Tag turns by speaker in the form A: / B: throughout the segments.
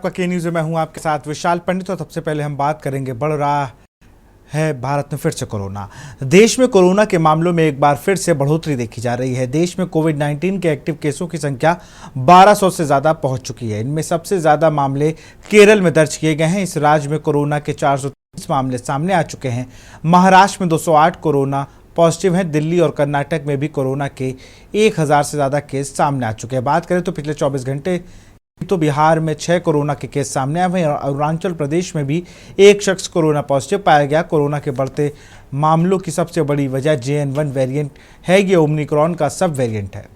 A: आपका के न्यूज़ में मैं हूं आपके साथ विशाल पंडित। और सबसे पहले हम बात करेंगे, बढ़ रहा है भारत में फिर से कोरोना। देश में कोरोना के मामलों में एक बार फिर से बढ़ोतरी देखी जा रही है। देश में कोविड-19 के एक्टिव केसों की संख्या 1200 से ज़्यादा पहुंच चुकी है। इनमें सबसे ज़्यादा मामले केरल में दर्ज किए गए हैं। इस राज्य में कोरोना के 430 मामले सामने आ चुके हैं। महाराष्ट्र में 208 कोरोना पॉजिटिव हैं। दिल्ली और कर्नाटक में भी कोरोना के 1000 से ज़्यादा केस सामने आ चुके हैं। बात करें तो पिछले 24 घंटे तो बिहार में 6 कोरोना के केस सामने आए हैं और अरुणाचल प्रदेश में भी एक शख्स कोरोना पॉजिटिव पाया गया। कोरोना के बढ़ते मामलों की सबसे बड़ी वजह JN.1 वेरिएंट है। ये ओमिक्रॉन का सब वेरिएंट है।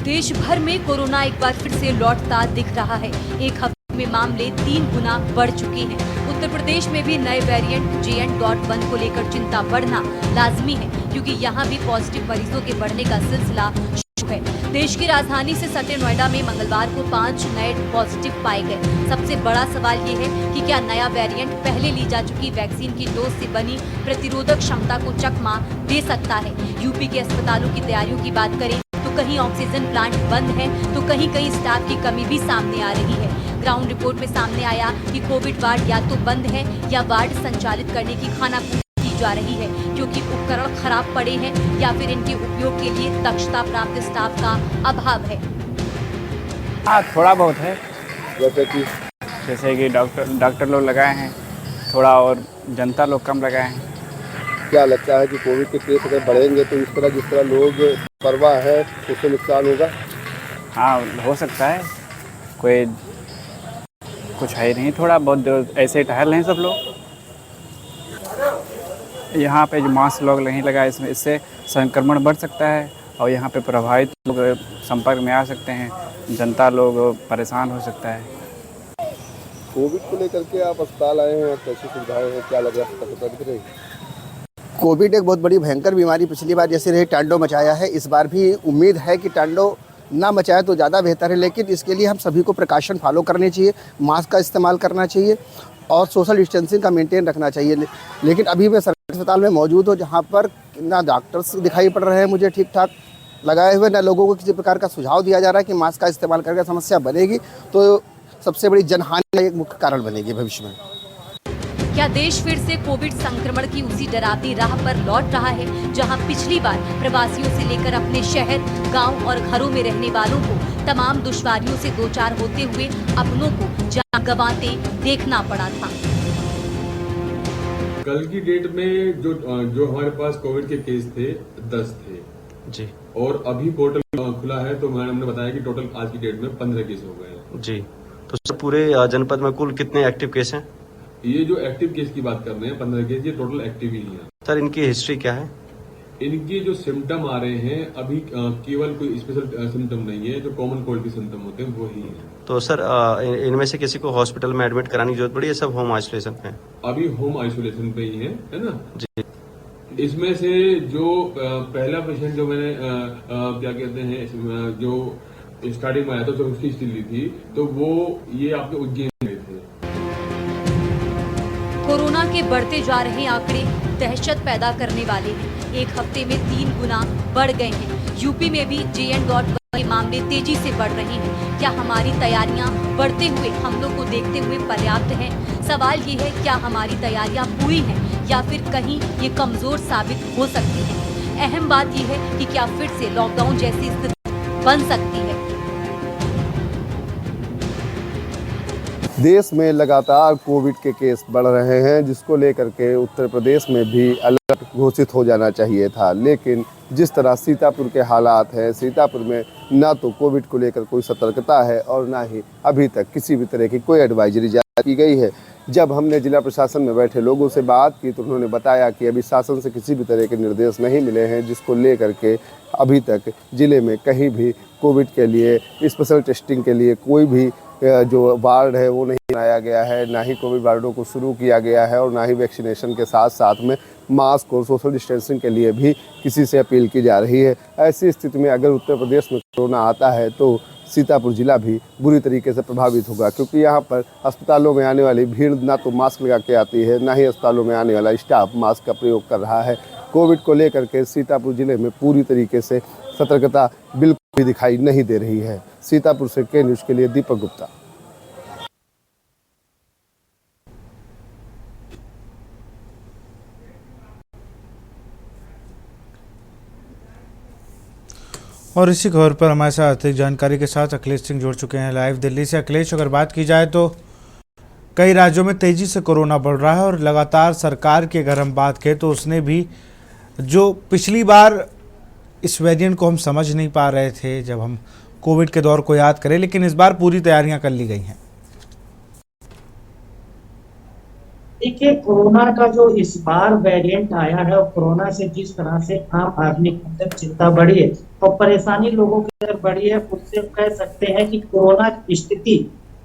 B: देश भर में कोरोना एक बार फिर से लौटता दिख रहा है। एक हफ्ते में मामले 3 गुना बढ़ चुके हैं। उत्तर प्रदेश में भी नए वेरिएंट JN.1 को लेकर चिंता बढ़ना लाजमी है, क्योंकि यहाँ भी पॉजिटिव मरीजों के बढ़ने का सिलसिला शुरू है। देश की राजधानी से सटे नोएडा में मंगलवार को 5 नए पॉजिटिव पाए गए। सबसे बड़ा सवाल ये है कि क्या नया वेरिएंट पहले ली जा चुकी वैक्सीन की डोज से बनी प्रतिरोधक क्षमता को चकमा दे सकता है। यूपी के अस्पतालों की तैयारियों की बात करें तो कहीं ऑक्सीजन प्लांट बंद है तो कहीं कहीं स्टाफ की कमी भी सामने आ रही है। ग्राउंड रिपोर्ट में सामने आया कि कोविड वार्ड या तो बंद है या वार्ड संचालित करने की खानापूर्ति की जा रही है, क्योंकि उपकरण खराब पड़े हैं या फिर इनके उपयोग के लिए दक्षता प्राप्त स्टाफ का अभाव है।
C: हाँ, थोड़ा बहुत है,
D: जैसे कि
C: डॉक्टर लोग लगाए हैं थोड़ा और जनता लोग कम लगाए हैं।
D: क्या लगता है कि कोविड के केस अगर बढ़ेंगे तो इस तरह जिस तरह लोग परवाह है उससे नुकसान होगा?
C: हाँ, हो सकता है, कोई कुछ है नहीं, थोड़ा बहुत ऐसे टहल रहे हैं सब लोग। यहाँ पे जो मास्क लोग नहीं लगाए इससे संक्रमण बढ़ सकता है और यहाँ पे प्रभावित लोग संपर्क में आ सकते हैं, जनता लोग परेशान हो सकता है।
D: कोविड को लेकर के आप अस्पताल आए हैं, कैसी सुविधाएं हैं, क्या लग रहा है?
E: कोविड एक बहुत बड़ी भयंकर बीमारी पिछली बार जैसे रही टांडो मचाया है, इस बार भी उम्मीद है कि टांडो ना मचाए तो ज़्यादा बेहतर है। लेकिन इसके लिए हम सभी को प्रिकॉशन फॉलो करने चाहिए, मास्क का इस्तेमाल करना चाहिए और सोशल डिस्टेंसिंग का मेंटेन रखना चाहिए। लेकिन अभी मैं सरकारी अस्पताल में मौजूद हूँ जहाँ पर ना डॉक्टर्स दिखाई पड़ रहे हैं मुझे ठीक ठाक लगाए हुए, ना लोगों को किसी प्रकार का सुझाव दिया जा रहा है कि मास्क का इस्तेमाल करके समस्या बनेगी तो सबसे बड़ी जनहानि का एक मुख्य कारण बनेगी भविष्य में।
B: क्या देश फिर से कोविड संक्रमण की उसी डरावनी राह पर लौट रहा है जहां पिछली बार प्रवासियों से लेकर अपने शहर, गांव और घरों में रहने वालों को तमाम दुश्वारियों से दो चार होते हुए अपनों को जान गंवाते देखना पड़ा था।
F: कल की डेट में जो हमारे पास कोविड के केस थे 10 थे
G: जी,
F: और अभी पोर्टल खुला है तो मैडम ने बताया कि टोटल आज की डेट में 15 केस हो गए हैं
G: जी। तो सर पूरे जनपद में कुल कितने एक्टिव केस हैं?
F: ये जो एक्टिव केस की बात कर रहे हैं 15 केस, ये टोटल एक्टिव ही है।
G: सर इनकी हिस्ट्री क्या है?
F: इनके जो सिम्टम आ रहे हैं अभी केवल कोई स्पेशल सिम्टम नहीं है, जो कॉमन कोल्ड के सिम्टम होते हैं वो ही है।
G: तो सर इनमें से किसी को हॉस्पिटल में एडमिट कराने की जरूरत पड़ी है? सब होम आइसोलेशन पे?
F: अभी होम आइसोलेशन पे ही है ना
G: जी।
F: इसमें से जो पहला पेशेंट जो मैंने क्या कहते हैं जो स्टार्टिंग में आया था तो उसकी हिस्ट्री ली थी तो वो ये आपके उज्जैन में थे।
B: कोरोना के बढ़ते जा रहे आंकड़े दहशत पैदा करने वाले हैं। एक हफ्ते में 3 गुना बढ़ गए हैं। यूपी में भी JN.1 के मामले तेजी से बढ़ रहे हैं। क्या हमारी तैयारियां बढ़ते हुए हमलों को देखते हुए पर्याप्त हैं? सवाल ये है, क्या हमारी तैयारियां पूरी हैं या फिर कहीं ये कमजोर साबित हो सकती हैं? अहम बात ये है कि क्या फिर से लॉकडाउन जैसी स्थिति बन सकती है?
D: देश में लगातार कोविड के केस बढ़ रहे हैं, जिसको लेकर के उत्तर प्रदेश में भी अलर्ट घोषित हो जाना चाहिए था। लेकिन जिस तरह सीतापुर के हालात हैं, सीतापुर में ना तो कोविड को लेकर कोई सतर्कता है और ना ही अभी तक किसी भी तरह की कोई एडवाइजरी जारी की गई है। जब हमने जिला प्रशासन में बैठे लोगों से बात की तो उन्होंने बताया कि अभी शासन से किसी भी तरह के निर्देश नहीं मिले हैं, जिसको लेकर के अभी तक जिले में कहीं भी कोविड के लिए स्पेशल टेस्टिंग के लिए कोई भी जो वार्ड है वो नहीं बनाया गया है, ना ही कोविड वार्डों को शुरू किया गया है और ना ही वैक्सीनेशन के साथ साथ में मास्क और सोशल डिस्टेंसिंग के लिए भी किसी से अपील की जा रही है। ऐसी स्थिति में अगर उत्तर प्रदेश में कोरोना आता है तो सीतापुर जिला भी बुरी तरीके से प्रभावित होगा, क्योंकि यहाँ पर अस्पतालों में आने वाली भीड़ ना तो मास्क लगा के आती है, ना ही अस्पतालों में आने वाला स्टाफ मास्क का प्रयोग कर रहा है। कोविड को लेकर के सीतापुर जिले में पूरी तरीके से सतर्कता बिल्कुल भी दिखाई नहीं दे रही है। सीतापुर से के न्यूज़ के लिए दीपक गुप्ता।
A: और इसी खबर पर हमारे साथ अधिक जानकारी के साथ अखिलेश सिंह जुड़ चुके हैं लाइव दिल्ली से। अखिलेश, अगर बात की जाए तो कई राज्यों में तेजी से कोरोना बढ़ रहा है और लगातार सरकार की अगर हम बात करें तो उसने भी जो पिछली बार इस वेरिएंट को हम समझ नहीं पा रहे थे जब हम कोविड के दौर को याद करें, लेकिन इस बार पूरी तैयारियां कर ली गई हैं।
H: देखिए, कोरोना का जो इस बार वेरिएंट आया है और कोरोना से जिस तरह से आम आदमी के अंदर चिंता बढ़ी है और परेशानी लोगों के अंदर बढ़ी है, उससे कह सकते हैं कि कोरोना की स्थिति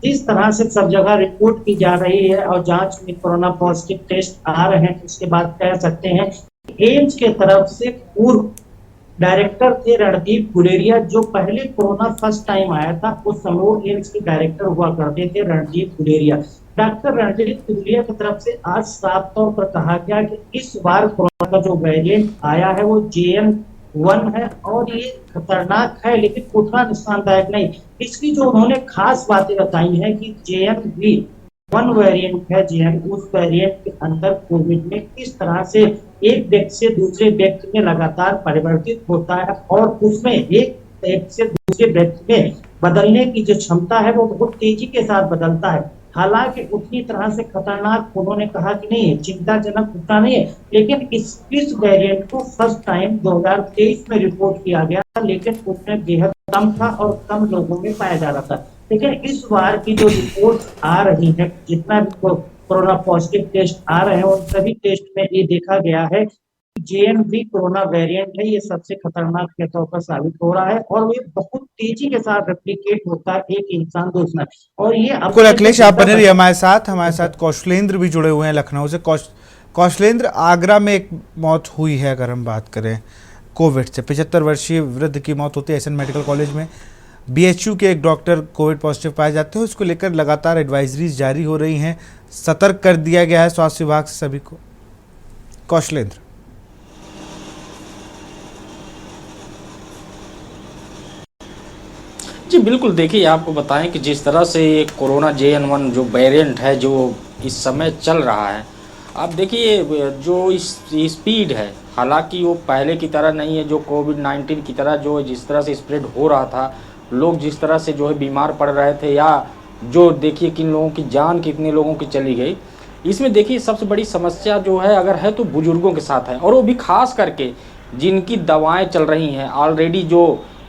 H: जिस तरह से सब जगह रिपोर्ट की जा रही है और जांच में कोरोना पॉजिटिव टेस्ट आ रहे हैं, उसके बाद कह सकते हैं एम्स के तरफ से पूर्व डायरेक्टर थे रणदीप गुलेरिया, जो पहले कोरोना फर्स्ट टाइम आया था उस समय एम्स के डायरेक्टर हुआ करते थे रणदीप गुलेरिया। डॉक्टर रणदीप गुलेरिया की तरफ से आज साफ तौर पर कहा गया कि इस बार कोरोना का जो वेरिएंट आया है वो JN.1 है और ये खतरनाक है लेकिन उतना नुकसानदायक नहीं। इसकी जो उन्होंने खास बातें बताई हैं कि JN.1 वेरिएंट है, उस वेरिएंट के अंदर कोविड में किस तरह से एक व्यक्ति से दूसरे व्यक्ति में लगातार परिवर्तित होता है और उसमें एक व्यक्ति से दूसरे व्यक्ति में बदलने की जो क्षमता है वो बहुत तेजी के साथ बदलता है। हालांकि उतनी तरह से खतरनाक उन्होंने कहा कि नहीं है, चिंताजनक उतना नहीं है, लेकिन इस वेरिएंट को फर्स्ट टाइम 2023 में रिपोर्ट किया गया था, लेकिन उसमें बेहद कम था और कम लोगों में पाया जा रहा था। लेकिन इस बार की जो रिपोर्ट आ रही है, जितना भी कोरोना पॉजिटिव टेस्ट आ रहे हैं उन सभी टेस्ट में ये देखा गया है JN.V कोरोना वेरिएंट है, ये सबसे खतरनाक के तौर पर साबित हो रहा है और ये बहुत तेजी के साथ रेप्लिकेट होता है एक इंसान दूसरा। और ये
A: बिल्कुल अखिलेश, आप बने रहिए हमारे साथ कौशलेंद्र भी जुड़े हुए हैं लखनऊ से। कौशलेंद्र, आगरा में एक मौत हुई है, अगर हम बात करें कोविड से, 75 वर्षीय वृद्ध की मौत होती है एसएन मेडिकल कॉलेज में। BHU के एक डॉक्टर कोविड पॉजिटिव पाए जाते हैं, उसको लेकर लगातार एडवाइजरीज जारी हो रही हैं, सतर्क कर दिया गया है स्वास्थ्य विभाग से सभी को। कौशलेंद्र
I: जी बिल्कुल, देखिए आपको बताएं कि जिस तरह से कोरोना JN.1 जो वेरिएंट है जो इस समय चल रहा है, आप देखिए जो इस स्पीड है, हालांकि वो पहले की तरह नहीं है जो कोविड-19 की तरह जो जिस तरह से स्प्रेड हो रहा था, लोग जिस तरह से जो है बीमार पड़ रहे थे, या जो देखिए किन लोगों की जान कितने लोगों की चली गई। इसमें देखिए सबसे बड़ी समस्या जो है अगर है तो बुजुर्गों के साथ है, और वो भी खास करके जिनकी दवाएं चल रही हैं ऑलरेडी,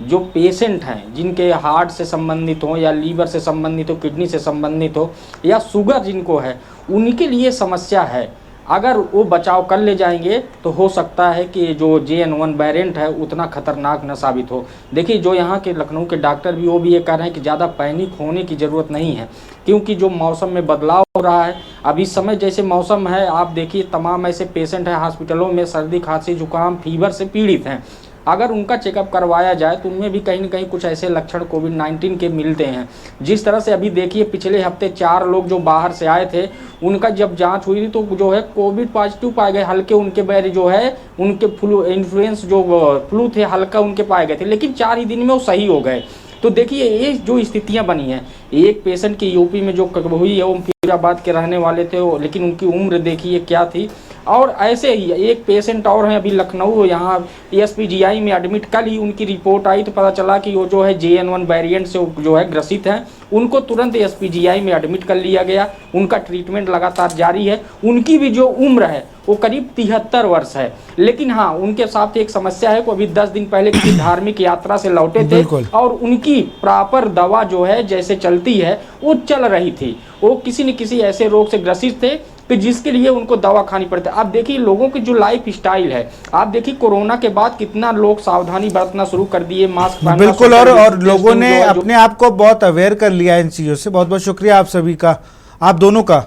I: जो पेशेंट हैं जिनके हार्ट से संबंधित हो या लीवर से संबंधित हो, किडनी से संबंधित हो या शुगर जिनको है, उनके लिए समस्या है। अगर वो बचाव कर ले जाएंगे तो हो सकता है कि जो JN.1 वेरिएंट है उतना खतरनाक न साबित हो। देखिए जो यहाँ के लखनऊ के डॉक्टर भी वो भी ये कह रहे हैं कि ज़्यादा पैनिक होने की ज़रूरत नहीं है, क्योंकि जो मौसम में बदलाव हो रहा है, अब इस समय जैसे मौसम है, आप देखिए तमाम ऐसे पेशेंट हैं हॉस्पिटलों में सर्दी खांसी जुकाम फीवर से पीड़ित हैं। अगर उनका चेकअप करवाया जाए तो उनमें भी कहीं ना कहीं कुछ ऐसे लक्षण कोविड-19 के मिलते हैं। जिस तरह से अभी देखिए पिछले हफ्ते 4 लोग जो बाहर से आए थे, उनका जब जांच हुई थी तो जो है कोविड पॉजिटिव पाए गए, हल्के उनके बैर जो है उनके इन्फ्लुएंस जो फ्लू थे हल्का उनके पाए गए थे, लेकिन 4 ही दिन में वो सही हो गए। तो देखिए ये जो स्थितियां बनी हैं, एक पेशेंट की यूपी में जो हुई है वो फिरोजाबाद के रहने वाले थे, लेकिन उनकी उम्र देखिए क्या थी। और ऐसे ही एक पेशेंट और हैं अभी लखनऊ यहाँ SPGI में एडमिट, कल ही उनकी रिपोर्ट आई तो पता चला कि वो जो है JN.1 वेरिएंट से जो है ग्रसित हैं। उनको तुरंत SPGI में एडमिट कर लिया गया, उनका ट्रीटमेंट लगातार जारी है। उनकी भी जो उम्र है वो करीब 73 वर्ष है, लेकिन हाँ उनके साथ एक समस्या है कि अभी 10 दिन पहले किसी धार्मिक यात्रा से लौटे थे और उनकी प्रॉपर दवा जो है जैसे चलती है वो चल रही थी। वो किसी न किसी ऐसे रोग से ग्रसित थे कि जिसके लिए उनको दवा खानी पड़ती है। आप देखिए लोगों की जो लाइफ स्टाइल है, आप देखिए कोरोना के बाद कितना लोग सावधानी बरतना शुरू कर दिए, मास्क पहनना
A: बिल्कुल, और लोगों ने अपने आप को बहुत अवेयर कर लिया इन चीज़ों से। बहुत बहुत शुक्रिया आप सभी का, आप दोनों का,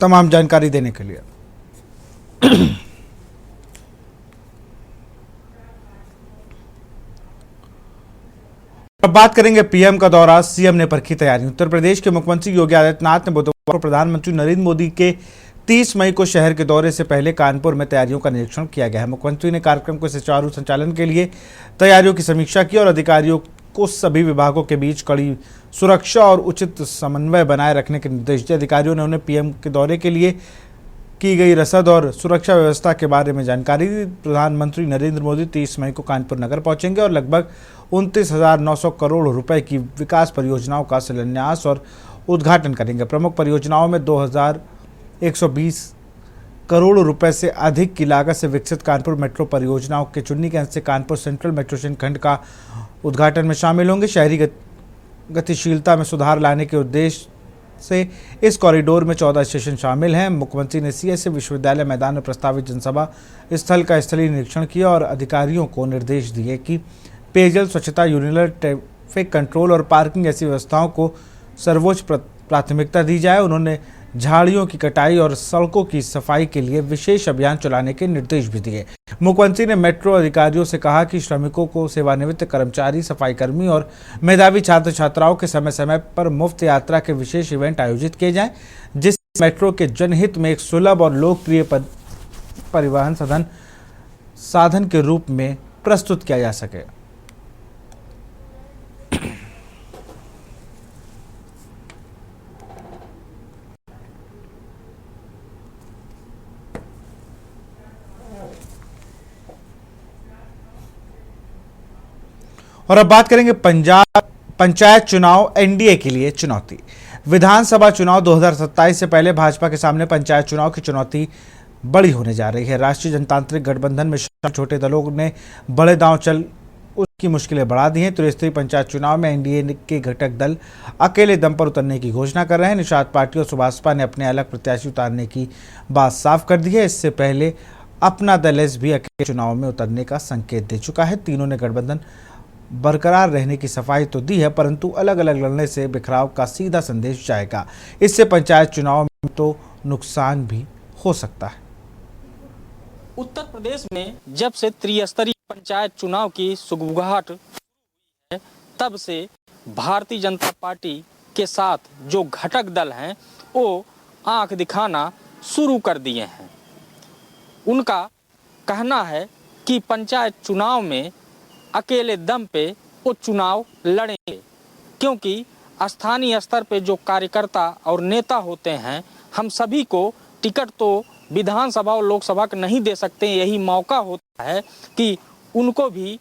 A: तमाम जानकारी देने के लिए। अब बात करेंगे PM का दौरा, CM ने परखी तैयारी। उत्तर प्रदेश के मुख्यमंत्री योगी आदित्यनाथ ने बुधवार को प्रधानमंत्री नरेंद्र मोदी के 30 मई को शहर के दौरे से पहले कानपुर में तैयारियों का निरीक्षण किया गया है। मुख्यमंत्री ने कार्यक्रम को सुचारू संचालन के लिए तैयारियों की समीक्षा की और अधिकारियों को सभी विभागों के बीच कड़ी सुरक्षा और उचित समन्वय बनाए रखने के निर्देश दिए। अधिकारियों ने उन्हें पीएम के दौरे के लिए की गई रसद और सुरक्षा व्यवस्था के बारे में जानकारी दी। प्रधानमंत्री नरेंद्र मोदी 30 मई को कानपुर नगर पहुंचेंगे और लगभग 29,900 करोड़ रुपए की विकास परियोजनाओं का शिलान्यास और उद्घाटन करेंगे। प्रमुख परियोजनाओं में 2,120 करोड़ रुपए से अधिक की लागत से विकसित कानपुर मेट्रो परियोजनाओं के चुन्नी कैंट से कानपुर सेंट्रल मेट्रो स्टेशन खंड का उद्घाटन में शामिल होंगे। शहरी गतिशीलता में सुधार लाने के उद्देश्य से इस कॉरिडोर में 14 स्टेशन शामिल हैं। मुख्यमंत्री ने सीएसए विश्वविद्यालय मैदान में प्रस्तावित जनसभा स्थल का स्थलीय निरीक्षण किया और अधिकारियों को निर्देश दिए कि पेयजल, स्वच्छता, यूरिनल, ट्रैफिक कंट्रोल और पार्किंग जैसी व्यवस्थाओं को सर्वोच्च प्राथमिकता दी जाए। उन्होंने झाड़ियों की कटाई और सड़कों की सफाई के लिए विशेष अभियान चलाने के निर्देश भी दिए। मुख्यमंत्री ने मेट्रो अधिकारियों से कहा कि श्रमिकों को, सेवानिवृत्त कर्मचारी, सफाई कर्मी और मेधावी छात्र छात्राओं के समय समय पर मुफ्त यात्रा के विशेष इवेंट आयोजित किए जाएं, जिससे मेट्रो के जनहित में एक सुलभ और लोकप्रिय परिवहन साधन के रूप में प्रस्तुत किया जा सके। और अब बात करेंगे पंजाब पंचायत चुनाव एनडीए के लिए चुनौती। विधानसभा चुनाव 2027 से पहले भाजपा के सामने पंचायत चुनाव की चुनौती बड़ी होने जा रही है। राष्ट्रीय जनतांत्रिक गठबंधन में छोटे दलों ने बड़े दांव चल उसकी मुश्किलें बढ़ा दी हैं। त्रिस्तरीय पंचायत चुनाव में एनडीए के घटक दल अकेले दम पर उतरने की घोषणा कर रहे हैं। निषाद पार्टी और सुभाषपा ने अपने अलग प्रत्याशी उतारने की बात साफ कर दी है। इससे पहले अपना दल एस भी अकेले चुनाव में उतरने का संकेत दे चुका है। तीनों ने गठबंधन बरकरार रहने की सफाई तो दी है, परंतु अलग अलग लड़ने से बिखराव का सीधा संदेश जाएगा। इससे पंचायत चुनाव में तो नुकसान भी हो सकता है।
I: उत्तर प्रदेश में जब से त्रिस्तरीय पंचायत चुनाव की सुगबुगाहट है, तब से भारतीय जनता पार्टी के साथ जो घटक दल हैं वो आंख दिखाना शुरू कर दिए हैं। उनका कहना है कि पंचायत चुनाव में अकेले दम पे वो चुनाव लड़ेंगे, क्योंकि स्थानीय स्तर पे जो कार्यकर्ता और नेता होते हैं, हम सभी को टिकट तो विधानसभा और लोकसभा का नहीं दे सकते। यही मौका होता है कि उनको भी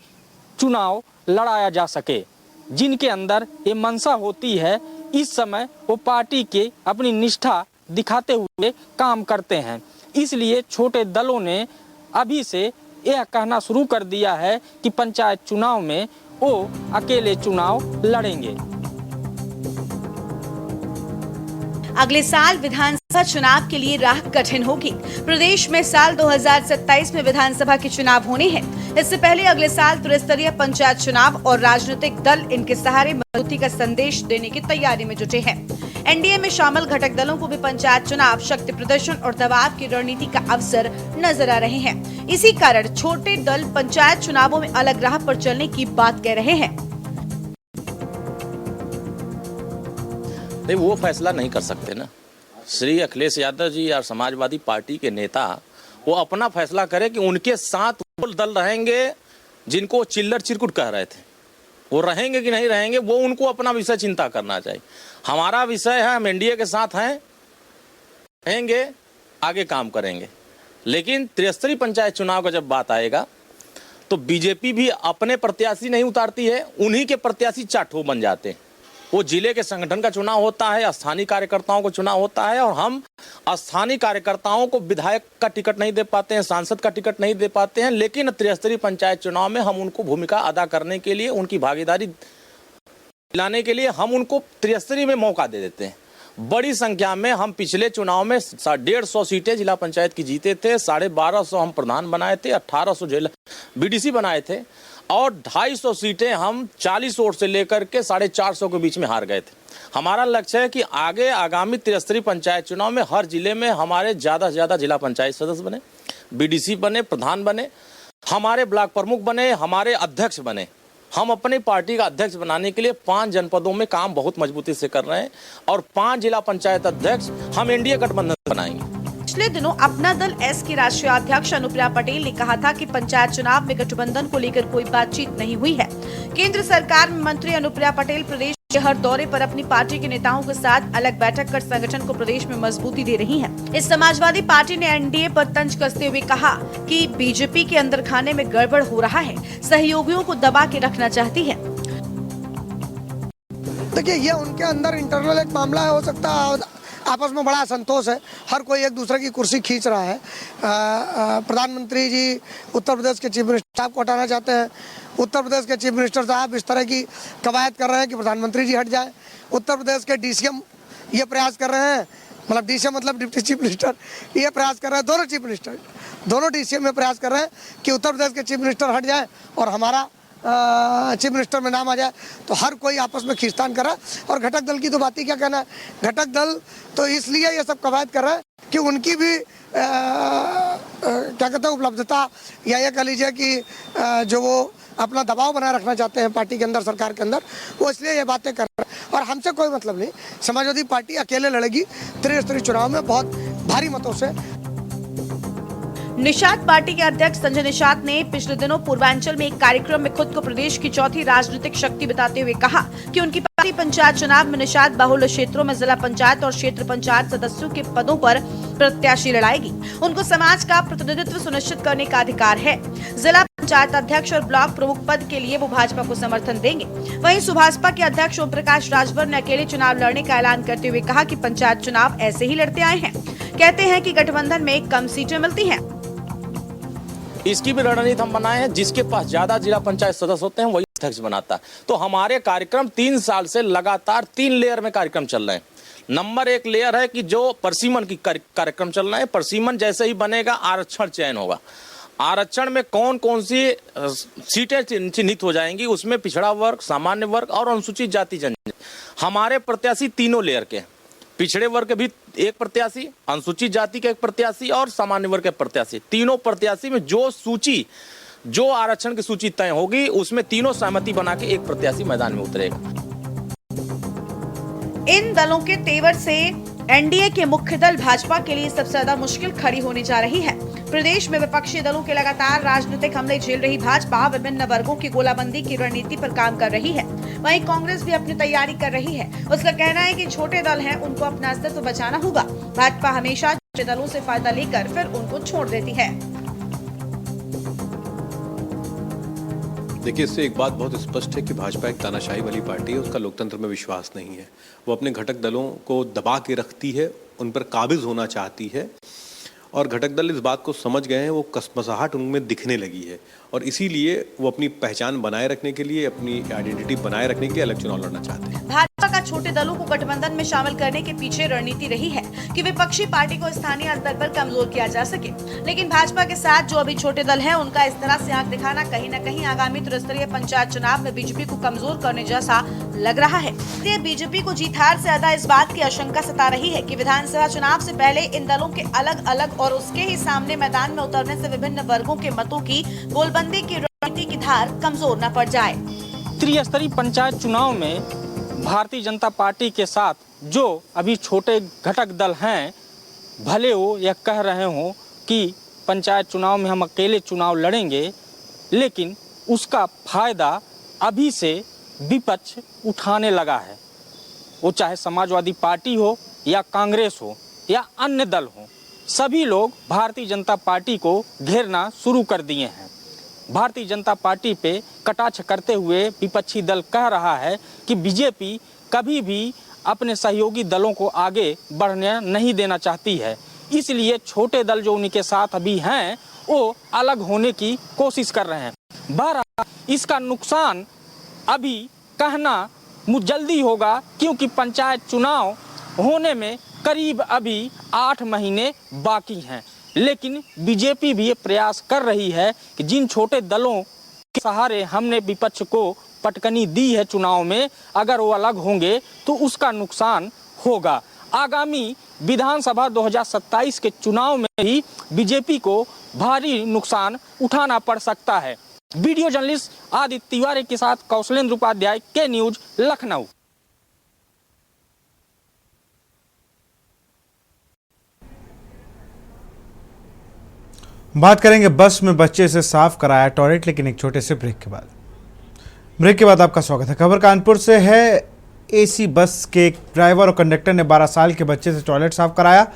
I: चुनाव लड़ाया जा सके। जिनके अंदर ये मंशा होती है, इस समय वो पार्टी के अपनी निष्ठा दिखाते हुए काम करते हैं। इसलिए छोटे दलों ने अभी से यह कहना शुरू कर दिया है कि पंचायत चुनाव में वो अकेले चुनाव लड़ेंगे।
J: अगले साल विधानसभा चुनाव के लिए राह कठिन होगी। प्रदेश में साल 2027 में विधानसभा के चुनाव होने हैं। इससे पहले अगले साल त्रिस्तरीय पंचायत चुनाव और राजनीतिक दल इनके सहारे मजबूती का संदेश देने की तैयारी में जुटे हैं। एनडीए में शामिल घटक दलों को भी पंचायत चुनाव शक्ति प्रदर्शन और दबाव की रणनीति का अवसर नजर आ रहे हैं। इसी कारण छोटे दल पंचायत चुनावों में अलग राह पर चलने की बात कह रहे हैं।
K: नहीं, वो फैसला नहीं कर सकते ना। श्री अखिलेश यादव जी और समाजवादी पार्टी के नेता वो अपना फैसला करे कि उनके साथ वो दल रहेंगे जिनको चिल्लर चिरकुट कह रहे थे, वो रहेंगे कि नहीं रहेंगे, वो उनको अपना विषय चिंता करना चाहिए। हमारा विषय है, हम एनडीए के साथ हैं, रहेंगे, आगे काम करेंगे। लेकिन त्रिस्तरीय पंचायत चुनाव का जब बात आएगा तो बीजेपी भी अपने प्रत्याशी नहीं उतारती है, उन्हीं के प्रत्याशी चाटो बन जाते हैं। वो जिले के संगठन का चुनाव होता है, स्थानीय कार्यकर्ताओं को चुनाव होता है, और हम स्थानीय कार्यकर्ताओं को विधायक का टिकट नहीं दे पाते हैं, सांसद का टिकट नहीं दे पाते हैं। लेकिन त्रिस्तरीय पंचायत चुनाव में हम उनको भूमिका अदा करने के लिए, उनकी भागीदारी दिलाने के लिए हम उनको त्रिस्तरीय में मौका दे देते हैं। बड़ी संख्या में हम पिछले चुनाव में 150 सीटें जिला पंचायत की जीते थे, 1250 हम प्रधान बनाए थे, 1800 जिला बीडीसी बनाए थे, और 250 सीटें हम 40 वोट से लेकर के 450 के बीच में हार गए थे। हमारा लक्ष्य है कि आगे आगामी त्रिस्तरीय पंचायत चुनाव में हर जिले में हमारे ज़्यादा से ज़्यादा जिला पंचायत सदस्य बने, बीडीसी बने, प्रधान बने, हमारे ब्लॉक प्रमुख बने, हमारे अध्यक्ष बने। हम अपनी पार्टी का अध्यक्ष बनाने के लिए 5 जनपदों में काम बहुत मजबूती से कर रहे हैं, और 5 जिला पंचायत अध्यक्ष हम एनडीए गठबंधन बनाएंगे।
J: पिछले दिनों अपना दल एस के राष्ट्रीय अध्यक्ष अनुप्रिया पटेल ने कहा था कि पंचायत चुनाव में गठबंधन को लेकर कोई बातचीत नहीं हुई है। केंद्र सरकार में मंत्री अनुप्रिया पटेल प्रदेश के हर दौरे पर अपनी पार्टी के नेताओं के साथ अलग बैठक कर संगठन को प्रदेश में मजबूती दे रही हैं। इस समाजवादी पार्टी ने एनडीए पर तंज कसते हुए कहा कि बीजेपी के अंदर खाने में गड़बड़ हो रहा है, सहयोगियों को दबा के रखना चाहती है।
L: देखिए, ये उनके अंदर इंटरनल एक मामला है, हो सकता है आपस में बड़ा असंतोष है, हर कोई एक दूसरे की कुर्सी खींच रहा है। प्रधानमंत्री जी उत्तर प्रदेश के चीफ मिनिस्टर साहब को हटाना चाहते हैं। उत्तर प्रदेश के चीफ मिनिस्टर साहब इस तरह की कवायद कर रहे हैं कि प्रधानमंत्री जी हट जाए। उत्तर प्रदेश के डीसीएम ये प्रयास कर रहे हैं, मतलब डीसीएम मतलब डिप्टी चीफ मिनिस्टर, ये प्रयास कर रहे हैं, दोनों चीफ मिनिस्टर, दोनों डीसीएम में प्रयास कर रहे हैं कि उत्तर प्रदेश के चीफ मिनिस्टर हट जाए और हमारा चीफ मिनिस्टर में नाम आ जाए। तो हर कोई आपस में खींचतान कर रहा है। और घटक दल की तो बात ही क्या कहना है। घटक दल तो इसलिए ये सब कवायद कर रहा है कि उनकी भी क्या कहते हैं उपलब्धता, या ये कह लीजिए कि जो वो अपना दबाव बनाए रखना चाहते हैं पार्टी के अंदर, सरकार के अंदर, वो इसलिए ये बातें कर रहे हैं। और हमसे कोई मतलब नहीं। समाजवादी पार्टी अकेले लड़ेगी त्रिस्तरीय चुनाव में बहुत भारी मतों से।
J: निषाद पार्टी के अध्यक्ष संजय निषाद ने पिछले दिनों पूर्वांचल में एक कार्यक्रम में खुद को प्रदेश की चौथी राजनीतिक शक्ति बताते हुए कहा कि उनकी पार्टी पंचायत चुनाव में निषाद बहुल क्षेत्रों में जिला पंचायत और क्षेत्र पंचायत सदस्यों के पदों पर प्रत्याशी लड़ाएगी। उनको समाज का प्रतिनिधित्व सुनिश्चित करने का अधिकार है। जिला पंचायत अध्यक्ष और ब्लॉक प्रमुख पद के लिए वो भाजपा को समर्थन देंगे। वहीं सुभाषपा के अध्यक्ष ओम प्रकाश राजभर ने अकेले चुनाव लड़ने का ऐलान करते हुए कहा कि पंचायत चुनाव ऐसे ही लड़ते आए हैं। कहते हैं कि गठबंधन में कम सीटें मिलती हैं।
K: इसकी भी रणनीति हम बनाए हैं, जिसके पास ज्यादा जिला पंचायत सदस्य होते हैं वही अध्यक्ष बनाता है। तो हमारे कार्यक्रम 3 साल से लगातार 3 लेयर में कार्यक्रम चल रहे हैं। नंबर 1 लेयर है कि जो परसीमन की कार्यक्रम चल रहा है। परसीमन जैसे ही बनेगा आरक्षण चयन होगा। आरक्षण में कौन कौन सी सीटें चिन्हित हो जाएंगी, उसमें पिछड़ा वर्ग, सामान्य वर्ग और अनुसूचित जाति जनजाति। हमारे प्रत्याशी तीनों लेयर के, पिछड़े वर्ग के भी एक प्रत्याशी, अनुसूचित जाति के एक प्रत्याशी और सामान्य वर्ग के प्रत्याशी। तीनों प्रत्याशी में जो आरक्षण की सूची तय होगी उसमें तीनों सहमति बना के एक प्रत्याशी मैदान में उतरेगा।
J: इन दलों के तेवर से एनडीए के मुख्य दल भाजपा के लिए सबसे ज्यादा मुश्किल खड़ी होने जा रही है। प्रदेश में विपक्षी दलों के लगातार राजनीतिक हमले झेल रही भाजपा विभिन्न वर्गों की गोलाबंदी की रणनीति पर काम कर रही है। वहीं कांग्रेस भी अपनी तैयारी कर रही है। उसका कहना है कि छोटे दल हैं, उनको अपना अस्तित्व बचाना होगा। भाजपा हमेशा छोटे दलों से फायदा लेकर फिर उनको छोड़ देती है।
M: देखिए, इससे एक बात बहुत स्पष्ट है कि भाजपा एक तानाशाही वाली पार्टी है। उसका लोकतंत्र में विश्वास नहीं है। वो अपने घटक दलों को दबा के रखती है, उन पर काबिज होना चाहती है और घटक दल इस बात को समझ गए हैं। वो कसमसाहट उनमें दिखने लगी है और इसीलिए वो अपनी पहचान बनाए रखने के लिए, अपनी आइडेंटिटी बनाए रखने के लिए अलग चुनाव लड़ना चाहते हैं।
J: भाजपा का छोटे दलों को गठबंधन में शामिल करने के पीछे रणनीति रही है कि विपक्षी पार्टी को स्थानीय स्तर पर कमजोर किया जा सके। लेकिन भाजपा के साथ जो अभी छोटे दल हैं, उनका इस तरह से आंख दिखाना कहीं न कहीं आगामी त्रिस्तरीय पंचायत चुनाव में बीजेपी को कमजोर करने जैसा लग रहा है। इसलिए बीजेपी को जीत हार से ज्यादा इस बात की आशंका सता रही है कि विधानसभा चुनाव से पहले इन दलों के अलग अलग और उसके ही सामने मैदान में उतरने से विभिन्न वर्गों के मतों की गोलबंदी की रणनीति की धार कमजोर न पड़ जाए।
I: त्रिस्तरीय पंचायत चुनाव में भारतीय जनता पार्टी के साथ जो अभी छोटे घटक दल हैं, भले वो यह कह रहे हो कि पंचायत चुनाव में हम अकेले चुनाव लड़ेंगे, लेकिन उसका फायदा अभी से विपक्ष उठाने लगा है। वो चाहे समाजवादी पार्टी हो या कांग्रेस हो या अन्य दल हो, सभी लोग भारतीय जनता पार्टी को घेरना शुरू कर दिए हैं। भारतीय जनता पार्टी पे कटाक्ष करते हुए विपक्षी दल कह रहा है कि बीजेपी कभी भी अपने सहयोगी दलों को आगे बढ़ने नहीं देना चाहती है। इसलिए छोटे दल जो उनके साथ अभी हैं, वो अलग होने की कोशिश कर रहे हैं। बहरहाल इसका नुकसान अभी कहना जल्दी होगा, क्योंकि पंचायत चुनाव होने में करीब अभी 8 महीने बाकी हैं। लेकिन बीजेपी भी ये प्रयास कर रही है कि जिन छोटे दलों के सहारे हमने विपक्ष को पटकनी दी है चुनाव में, अगर वो अलग होंगे तो उसका नुकसान होगा। आगामी विधानसभा 2027 के चुनाव में भी बीजेपी को भारी नुकसान उठाना पड़ सकता है। वीडियो जर्नलिस्ट आदित्य तिवारी के साथ कौशलेंद्र उपाध्याय, के न्यूज, लखनऊ।
A: बात करेंगे बस में बच्चे से साफ कराया टॉयलेट, लेकिन एक छोटे से ब्रेक के बाद आपका स्वागत है। खबर कानपुर से है। एसी बस के ड्राइवर और कंडक्टर ने 12 साल के बच्चे से टॉयलेट साफ कराया।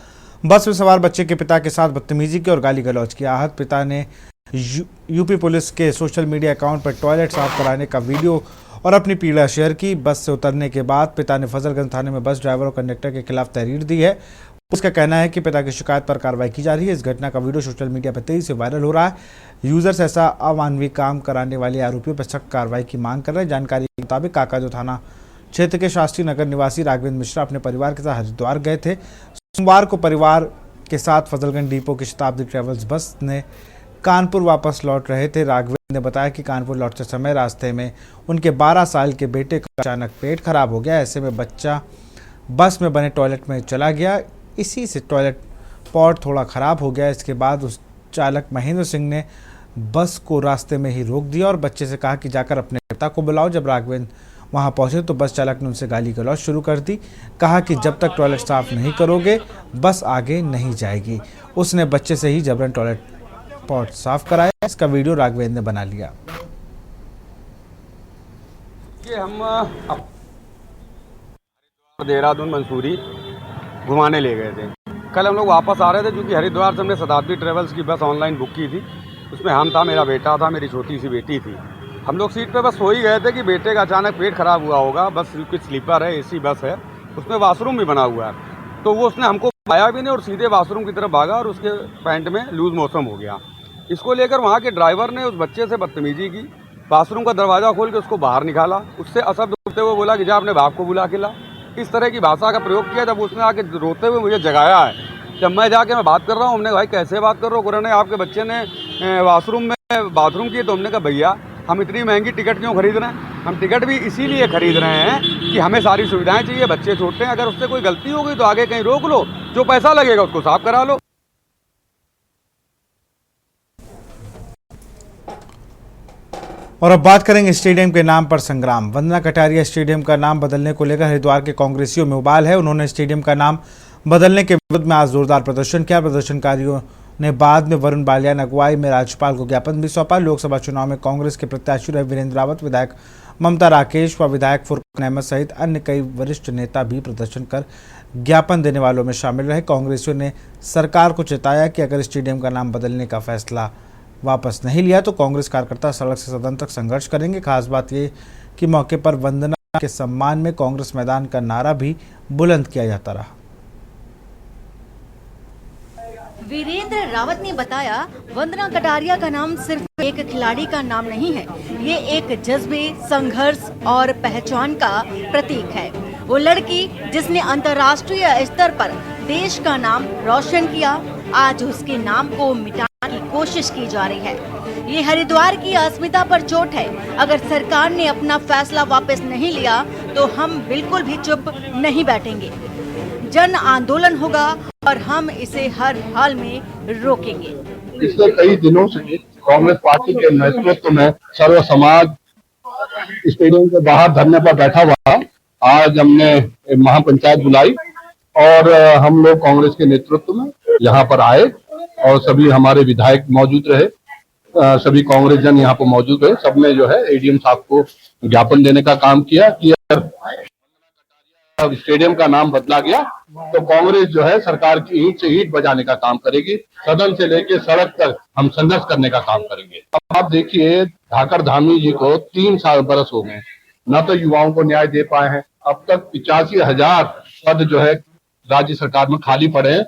A: बस में सवार बच्चे के पिता के साथ बदतमीजी की और गाली गलौज की। आहत पिता ने यूपी पुलिस के सोशल मीडिया अकाउंट पर टॉयलेट साफ कराने का वीडियो और अपनी पीड़ा शेयर की। बस से उतरने के बाद पिता ने फजलगंज थाने में बस ड्राइवर और कंडक्टर के खिलाफ तहरीर दी है। उसका कहना है कि पिता की शिकायत पर कार्रवाई की जा रही है। इस घटना का वीडियो सोशल मीडिया पर तेजी से वायरल हो रहा है। यूजर्स ऐसा अमानवीय काम कराने वाले आरोपियों पर सख्त कार्रवाई की मांग कर रहे हैं। जानकारी के मुताबिक काकाजो थाना क्षेत्र के शास्त्री नगर निवासी राघवेंद्र मिश्रा अपने परिवार के साथ हरिद्वार गए थे। सोमवार को परिवार के साथ फजलगंज डिपो की शताब्दी ट्रेवल्स बस ने कानपुर वापस लौट रहे थे। राघवेंद्र ने बताया कि कानपुर लौटते समय रास्ते में उनके 12 साल के बेटे का अचानक पेट खराब हो गया। ऐसे में बच्चा बस में बने टॉयलेट में चला गया। इसी से टॉयलेट पॉट थोड़ा ख़राब हो गया। इसके बाद उस चालक महेंद्र सिंह ने बस को रास्ते में ही रोक दिया और बच्चे से कहा कि जाकर अपने पिता को बुलाओ। जब राघवेंद्र वहां पहुंचे तो बस चालक ने उनसे गाली गलौज शुरू कर दी। कहा कि जब तक टॉयलेट साफ नहीं करोगे बस आगे नहीं जाएगी। उसने बच्चे से ही जबरन टॉयलेट पॉट साफ कराया। इसका वीडियो राघवेंद्र ने बना लिया।
N: हम देहरादून मंसूरी घुमाने ले गए थे। कल हम लोग वापस आ रहे थे, क्योंकि हरिद्वार से हमने शताब्दी ट्रेवल्स की बस ऑनलाइन बुक की थी। उसमें हम था, मेरा बेटा था, मेरी छोटी सी बेटी थी। हम लोग सीट पे बस सो ही गए थे कि बेटे का अचानक पेट खराब हुआ होगा। बस कुछ स्लीपर है, एसी बस है, उसमें वाशरूम भी बना हुआ है। तो वो उसने हमको पाया भी नहीं और सीधे वाशरूम की तरफ भागा और उसके पैंट में लूज मोशन हो गया। इसको लेकर वहाँ के ड्राइवर ने उस बच्चे से बदतमीजी की। वाशरूम का दरवाज़ा खोल के उसको बाहर निकाला। उससे असभ्य होते हुए बोला कि जा अपने बाप को बुला के ला। इस तरह की भाषा का प्रयोग किया। जब उसने आके रोते हुए मुझे जगाया है, जब मैं जाके मैं बात कर रहा हूँ, हमने भाई कैसे बात कर रहे हो, बोल रहे आपके बच्चे ने वाशरूम में बाथरूम किए। तो हमने कहा भैया हम इतनी महंगी टिकट क्यों खरीद रहे हैं? हम टिकट भी इसीलिए खरीद रहे हैं कि हमें सारी सुविधाएं चाहिए। बच्चे छोटे हैं, अगर उससे कोई गलती हो गई तो आगे कहीं रोक लो, जो पैसा लगेगा उसको साफ करा लो।
A: और अब बात करेंगे स्टेडियम के नाम पर संग्राम। वंदना कटारिया स्टेडियम का नाम बदलने को लेकर हरिद्वार के कांग्रेसियों में उबाल है। उन्होंने स्टेडियम का नाम बदलने के विरोध में आज जोरदार प्रदर्शन किया। प्रदर्शनकारियों ने बाद में वरुण बालियान अगुवाई में राज्यपाल को ज्ञापन भी सौंपा। लोकसभा चुनाव में कांग्रेस के प्रत्याशी रहे वीरेंद्र रावत, विधायक ममता राकेश व विधायक फुरकान अहमद सहित अन्य कई वरिष्ठ नेता भी प्रदर्शन कर ज्ञापन देने वालों में शामिल रहे। कांग्रेसियों ने सरकार को चेताया कि अगर स्टेडियम का नाम बदलने का फैसला वापस नहीं लिया तो कांग्रेस कार्यकर्ता सड़क से सदन तक संघर्ष करेंगे। खास बात यह कि मौके पर वंदना के सम्मान में कांग्रेस मैदान का नारा भी बुलंद किया जाता रहा।
B: वीरेंद्र रावत ने बताया, वंदना कटारिया का नाम सिर्फ एक खिलाड़ी का नाम नहीं है, ये एक जज्बे, संघर्ष और पहचान का प्रतीक है। वो लड़की जिसने अंतर्राष्ट्रीय स्तर पर देश का नाम रोशन किया, आज उसके नाम को मिटाने की कोशिश की जा रही है। ये हरिद्वार की अस्मिता पर चोट है। अगर सरकार ने अपना फैसला वापस नहीं लिया तो हम बिल्कुल भी चुप नहीं बैठेंगे। जन आंदोलन होगा और हम इसे हर हाल में रोकेंगे।
O: पिछले कई दिनों से कांग्रेस पार्टी के नेतृत्व में सर्व समाज स्टेडियम के बाहर धरने पर बैठा हुआ। आज हमने महापंचायत बुलाई और हम लोग कांग्रेस के नेतृत्व में यहाँ पर आए और सभी हमारे विधायक मौजूद रहे, सभी कांग्रेस जन यहाँ पर मौजूद रहे। सबने जो है एडीएम साहब को ज्ञापन देने का काम किया कि स्टेडियम का नाम बदला गया तो कांग्रेस जो है सरकार की ईंट से ईंट बजाने का काम करेगी। सदन से लेकर सड़क तक हम संघर्ष करने का काम करेंगे। अब आप देखिए, धाकर धामी जी को 3 साल बरस हो गए, न तो युवाओं को न्याय दे पाए हैं। अब तक 85,000 पद जो है राज्य सरकार में खाली पड़े हैं,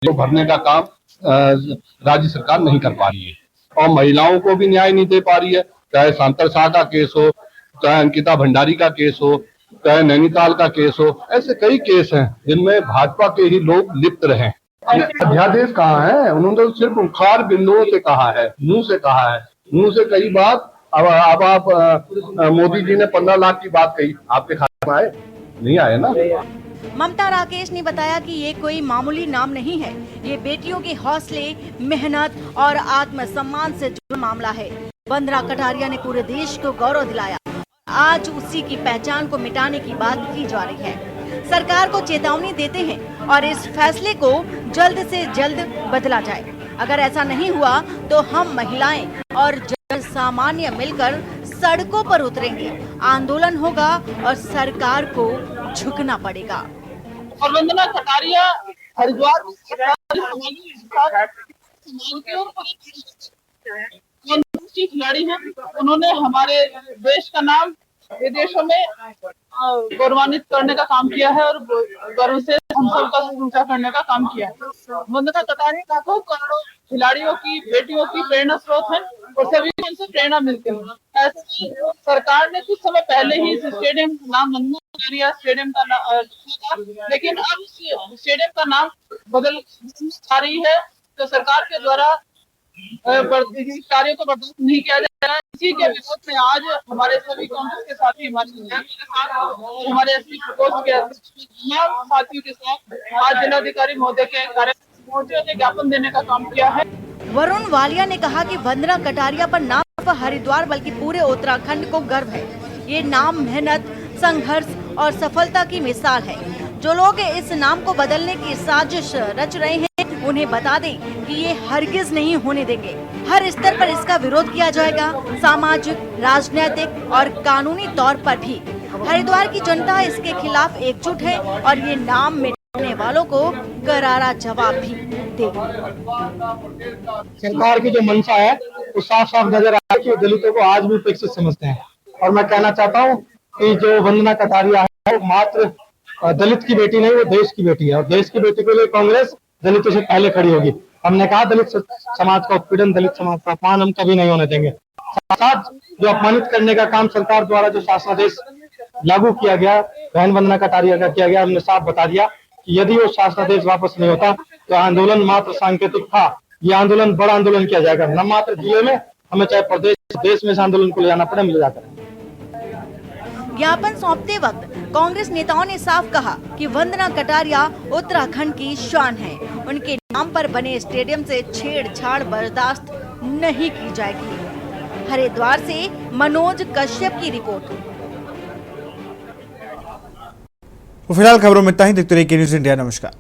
O: जो भरने का काम राज्य सरकार नहीं कर पा रही है और महिलाओं को भी न्याय नहीं दे पा रही है। चाहे सांतर शाह का केस हो, चाहे अंकिता भंडारी का केस हो, चाहे नैनीताल का केस हो, ऐसे कई केस हैं जिनमें भाजपा के ही लोग लिप्त रहे। अध्यादेश कहाँ है? उन्होंने तो सिर्फ उखाड़ बिंदुओं से कहा है, मुंह से कहा है, मुंह से कई बात। अब आप मोदी जी ने 15 लाख की बात कही, आपके खाते में आए? नहीं आए ना।
J: ममता राकेश ने बताया कि ये कोई मामूली नाम नहीं है, ये बेटियों के हौसले, मेहनत और आत्मसम्मान से जुड़ा मामला है। वंदना कटारिया ने पूरे देश को गौरव दिलाया। आज उसी की पहचान को मिटाने की बात की जा रही है। सरकार को चेतावनी देते हैं और इस फैसले को जल्द से जल्द बदला जाए। अगर ऐसा नहीं हुआ तो हम महिलाएं और जन सामान्य मिलकर सड़कों पर उतरेंगे। आंदोलन होगा और सरकार को झुकना पड़ेगा।
P: और वंदना कटारिया हरिद्वार खिलाड़ी हैं। उन्होंने हमारे देश का नाम विदेशों में गौरवान्वित करने का काम किया है और गर्व से हम सबका ऊंचा करने का काम किया है। वंदना कटारिया लाखों करोड़ों खिलाड़ियों की बेटियों की प्रेरणा स्रोत है और सभी को उनसे प्रेरणा मिलती है। ऐसे सरकार ने कुछ समय पहले ही इस स्टेडियम का नाम वंदना कटारिया स्टेडियम का नाम, लेकिन अब स्टेडियम का नाम बदल आ रही है। तो सरकार के द्वारा कार्यों को बर्दाश्त नहीं किया जा रहा है। इसी के विरोध में आज हमारे सभी कांग्रेस के साथी, हमारे एसपी प्रकोष्ठ के तमाम साथियों के साथ आज जिलाधिकारी महोदय के कार्यालय पहुंचे और ज्ञापन देने का काम किया है।
J: वरुण वालिया ने कहा कि वंदना कटारिया पर न सिर्फ हरिद्वार बल्कि पूरे उत्तराखंड को गर्व है। ये नाम मेहनत, संघर्ष और सफलता की मिसाल है। जो लोग इस नाम को बदलने की साजिश रच रहे हैं उन्हें बता दें कि ये हरगिज नहीं होने देंगे। हर स्तर पर इसका विरोध किया जाएगा, सामाजिक, राजनीतिक और कानूनी तौर पर भी। हरिद्वार की जनता इसके खिलाफ एकजुट है और ये नाम मिटाने वालों को करारा जवाब भी देगी।
Q: सरकार की जो मंशा है वो साफ साफ नजर आ रहा है कि दलितों को आज भी उपेक्षित समझते हैं। और मैं कहना चाहता हूँ कि जो वंदना कटारिया है वो मात्र दलित की बेटी नहीं, वो देश की बेटी है और देश की बेटी के लिए कांग्रेस दलितों से पहले खड़ी होगी। हमने कहा दलित समाज का उत्पीड़न, दलित समाज का अपमान हम कभी नहीं होने देंगे। साथ जो अपमानित करने का काम सरकार द्वारा जो शासनादेश लागू किया गया बहन वंदना कटारिया का किया गया, हमने साफ बता दिया कि यदि वो शासनादेश वापस नहीं होता तो आंदोलन मात्र सांकेतिक था। ये आंदोलन बड़ा आंदोलन किया जाएगा, न मात्र जिले में, हमें चाहे प्रदेश देश में इस आंदोलन को ले जाना पड़े, मिल जाकर।
J: ज्ञापन सौंपते वक्त कांग्रेस नेताओं ने साफ कहा कि वंदना कटारिया उत्तराखंड की शान है। उनके नाम पर बने स्टेडियम से छेड़छाड़ बर्दाश्त नहीं की जाएगी। हरिद्वार से मनोज कश्यप की रिपोर्ट।
A: फिलहाल खबरों में इतना ही। देखते रहिए न्यूज़ इंडिया। नमस्कार।